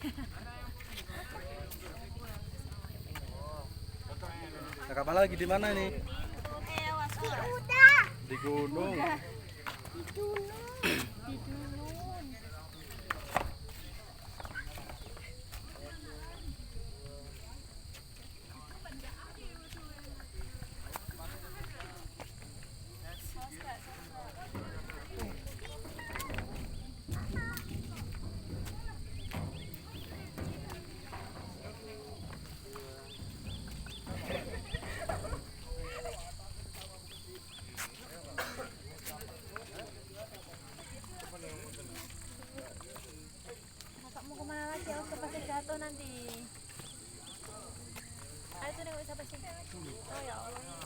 Nah, kapan lagi di mana ini? Di gunung. Mau kemana lagi? Aku pasti jatuh nanti. Ayo tuh nengok siapa sih? Oh ya Allah.